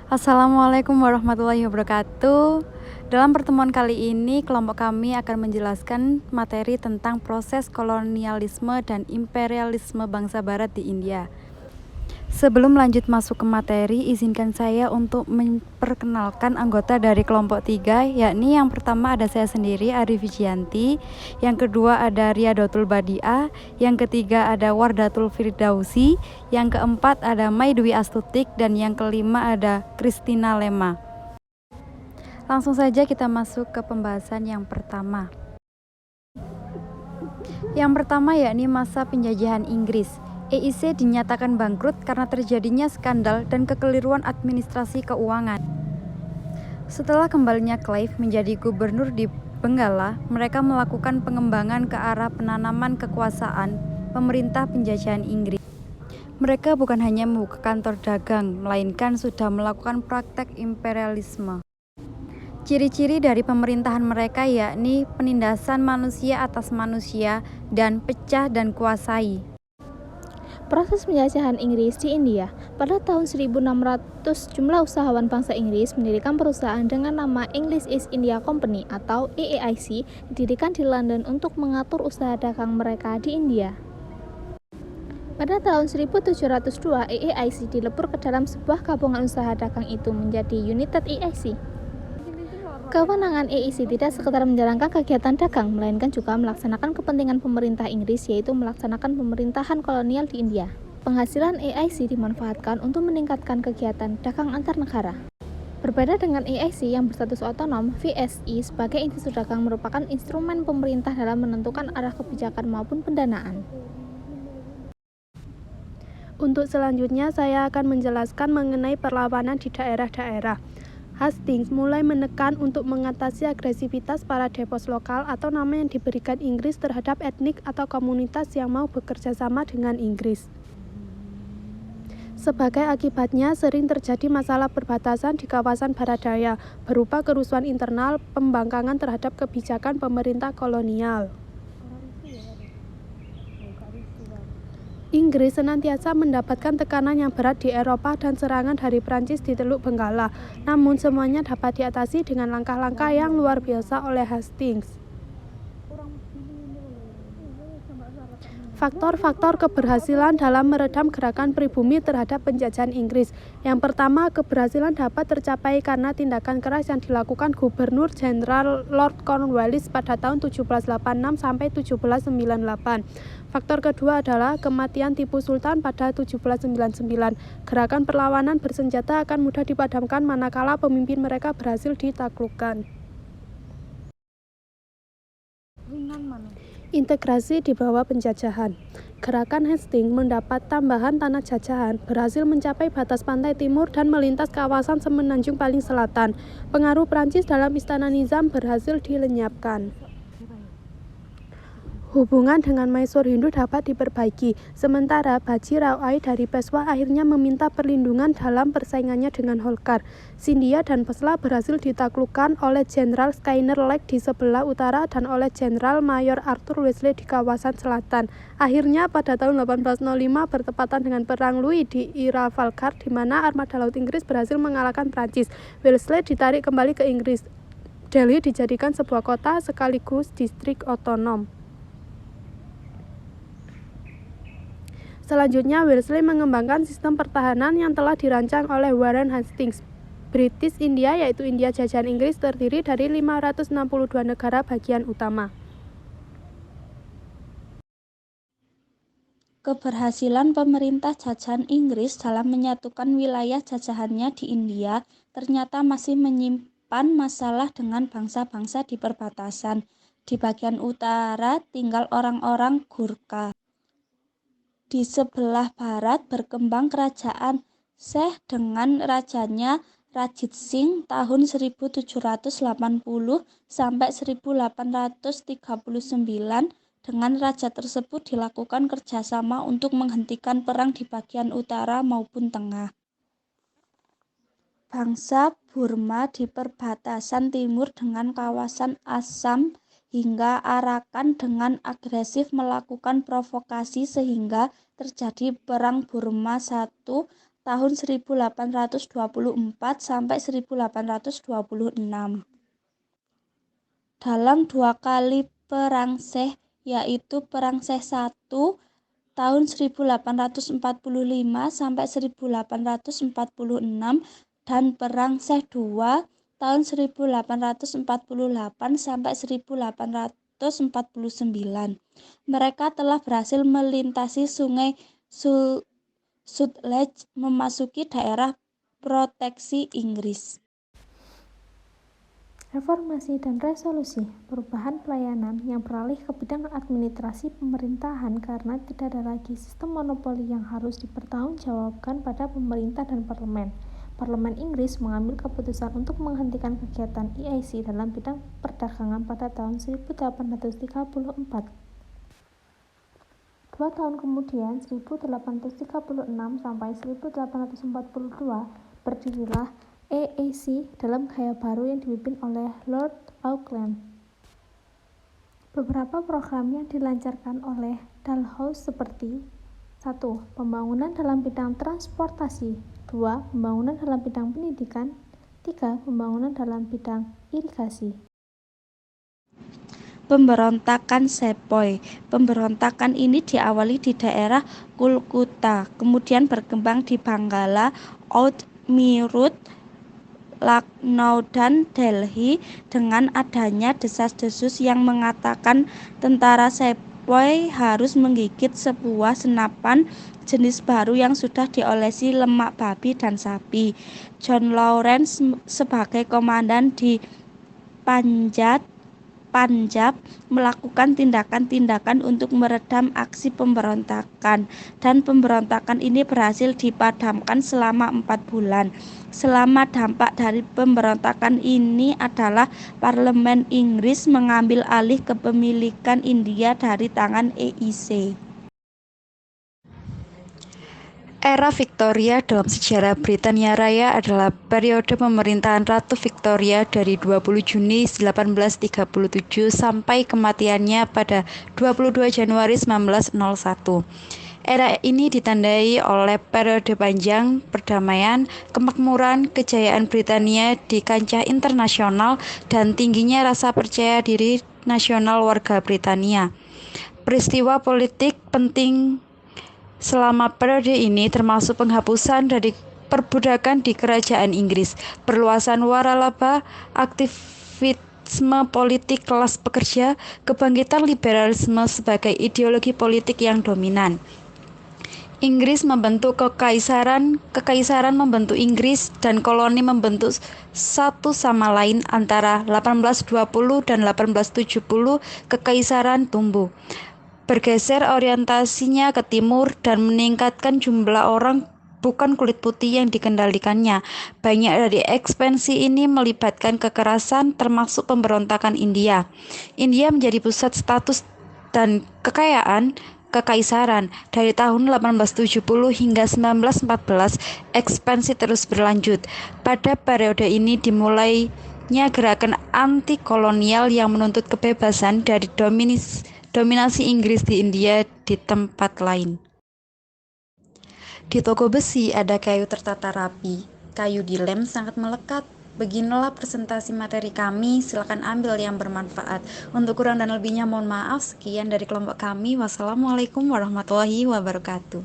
Assalamualaikum warahmatullahi wabarakatuh. Dalam pertemuan kali ini, kelompok kami akan menjelaskan materi tentang proses kolonialisme dan imperialisme bangsa Barat di India. Sebelum lanjut masuk ke materi, izinkan saya untuk memperkenalkan anggota dari kelompok 3, yakni yang pertama ada saya sendiri, Arif Wijianti, yang kedua ada Riyadatul Badiah, yang ketiga ada Wardatul Firdausi, yang keempat ada Mai Dwi Astutik, dan yang kelima ada Kristina Lema. Langsung saja kita masuk ke pembahasan yang pertama. Yang pertama yakni masa penjajahan Inggris. EIC dinyatakan bangkrut karena terjadinya skandal dan kekeliruan administrasi keuangan. Setelah kembalinya Clive menjadi gubernur di Benggala, mereka melakukan pengembangan ke arah penanaman kekuasaan pemerintah penjajahan Inggris. Mereka bukan hanya membuka kantor dagang, melainkan sudah melakukan praktek imperialisme. Ciri-ciri dari pemerintahan mereka yakni penindasan manusia atas manusia dan pecah dan kuasai. Proses penjajahan Inggris di India. Pada tahun 1600, jumlah usahawan bangsa Inggris mendirikan perusahaan dengan nama English East India Company atau EEIC, didirikan di London untuk mengatur usaha dagang mereka di India. Pada tahun 1702, EEIC dilebur ke dalam sebuah gabungan usaha dagang itu menjadi United EIC. Kewenangan EIC tidak sekedar menjalankan kegiatan dagang, melainkan juga melaksanakan kepentingan pemerintah Inggris, yaitu melaksanakan pemerintahan kolonial di India. Penghasilan EIC dimanfaatkan untuk meningkatkan kegiatan dagang antar negara. Berbeda dengan EIC yang berstatus otonom, VSI sebagai institusi dagang merupakan instrumen pemerintah dalam menentukan arah kebijakan maupun pendanaan. Untuk selanjutnya, saya akan menjelaskan mengenai perlawanan di daerah-daerah. Hastings mulai menekan untuk mengatasi agresivitas para depos lokal atau nama yang diberikan Inggris terhadap etnik atau komunitas yang mau bekerja sama dengan Inggris. Sebagai akibatnya, sering terjadi masalah perbatasan di kawasan barat daya, berupa kerusuhan internal, pembangkangan terhadap kebijakan pemerintah kolonial. Inggris senantiasa mendapatkan tekanan yang berat di Eropa dan serangan dari Prancis di Teluk Benggala. Namun semuanya dapat diatasi dengan langkah-langkah yang luar biasa oleh Hastings. Faktor-faktor keberhasilan dalam meredam gerakan pribumi terhadap penjajahan Inggris. Yang pertama, keberhasilan dapat tercapai karena tindakan keras yang dilakukan Gubernur Jenderal Lord Cornwallis pada tahun 1786 sampai 1798. Faktor kedua adalah kematian Tipu Sultan pada 1799. Gerakan perlawanan bersenjata akan mudah dipadamkan manakala pemimpin mereka berhasil ditaklukkan. Integrasi di bawah penjajahan. Gerakan Hastings mendapat tambahan tanah jajahan, berhasil mencapai batas pantai timur dan melintas kawasan semenanjung paling selatan. Pengaruh Prancis dalam istana Nizam berhasil dilenyapkan. Hubungan dengan Mysore Hindu dapat diperbaiki, sementara Baji Rawai dari Peshwa akhirnya meminta perlindungan dalam persaingannya dengan Holkar. Scindia dan Pesla berhasil ditaklukkan oleh Jenderal Skinner Lake di sebelah utara dan oleh Jenderal Mayor Arthur Wellesley di kawasan selatan. Akhirnya pada tahun 1805 bertepatan dengan Perang Louis di Trafalgar, di mana armada laut Inggris berhasil mengalahkan Prancis. Wellesley ditarik kembali ke Inggris. Delhi dijadikan sebuah kota sekaligus distrik otonom. Selanjutnya, Wellesley mengembangkan sistem pertahanan yang telah dirancang oleh Warren Hastings. British India, yaitu India jajahan Inggris, terdiri dari 562 negara bagian utama. Keberhasilan pemerintah jajahan Inggris dalam menyatukan wilayah jajahannya di India ternyata masih menyimpan masalah dengan bangsa-bangsa di perbatasan. Di bagian utara tinggal orang-orang Gurkha. Di sebelah barat berkembang kerajaan Seth dengan rajanya Ranjit Singh tahun 1780 sampai 1839. Dengan raja tersebut dilakukan kerjasama untuk menghentikan perang di bagian utara maupun tengah. Bangsa Burma di perbatasan timur dengan kawasan Assam hingga Arakan dengan agresif melakukan provokasi sehingga terjadi Perang Burma I tahun 1824 sampai 1826. Dalam 2 kali Perang Seh, yaitu Perang Seh I tahun 1845 sampai 1846 dan Perang Seh II tahun 1848 sampai 1849. Mereka telah berhasil melintasi Sungai Sutlej memasuki daerah proteksi Inggris. Reformasi dan resolusi perubahan pelayanan yang beralih ke bidang administrasi pemerintahan karena tidak ada lagi sistem monopoli yang harus dipertanggungjawabkan pada pemerintah dan parlemen. Parlemen Inggris mengambil keputusan untuk menghentikan kegiatan EIC dalam bidang perdagangan pada tahun 1834. 2 tahun kemudian, 1836 sampai 1842, berdirilah EAC dalam gaya baru yang dipimpin oleh Lord Auckland. Beberapa program yang dilancarkan oleh Dalhousie seperti 1. Pembangunan dalam bidang transportasi, 2. Pembangunan dalam bidang pendidikan, 3. Pembangunan dalam bidang irigasi. Pemberontakan Sepoy. Pemberontakan ini diawali di daerah Kulkutta, kemudian berkembang di Bangala, Oud, Meerut, Lucknow dan Delhi dengan adanya desas-desus yang mengatakan tentara Sepoy harus menggigit sebuah senapan jenis baru yang sudah diolesi lemak babi dan sapi. John Lawrence sebagai komandan di Panjab melakukan tindakan-tindakan untuk meredam aksi pemberontakan, dan pemberontakan ini berhasil dipadamkan selama 4 bulan. Selama dampak dari pemberontakan ini adalah Parlemen Inggris mengambil alih kepemilikan India dari tangan EIC. Era Victoria dalam sejarah Britania Raya adalah periode pemerintahan Ratu Victoria dari 20 Juni 1837 sampai kematiannya pada 22 Januari 1901. Era ini ditandai oleh periode panjang perdamaian, kemakmuran, kejayaan Britania di kancah internasional, dan tingginya rasa percaya diri nasional warga Britania. Peristiwa politik penting selama periode ini termasuk penghapusan dari perbudakan di kerajaan Inggris, perluasan waralaba, aktivisme politik kelas pekerja, kebangkitan liberalisme sebagai ideologi politik yang dominan. Inggris membentuk kekaisaran membentuk Inggris, dan koloni membentuk satu sama lain. Antara 1820 dan 1870 kekaisaran tumbuh, bergeser orientasinya ke timur, dan meningkatkan jumlah orang bukan kulit putih yang dikendalikannya. Banyak dari ekspansi ini melibatkan kekerasan, termasuk pemberontakan India. India menjadi pusat status dan kekayaan kekaisaran. Dari tahun 1870 hingga 1914, ekspansi terus berlanjut. Pada periode ini dimulainya gerakan anti-kolonial yang menuntut kebebasan dari dominasi Inggris di India di tempat lain. Di toko besi ada kayu tertata rapi, kayu dilem sangat melekat. Beginilah presentasi materi kami, silakan ambil yang bermanfaat. Untuk kurang dan lebihnya mohon maaf. Sekian dari kelompok kami. Wassalamualaikum warahmatullahi wabarakatuh.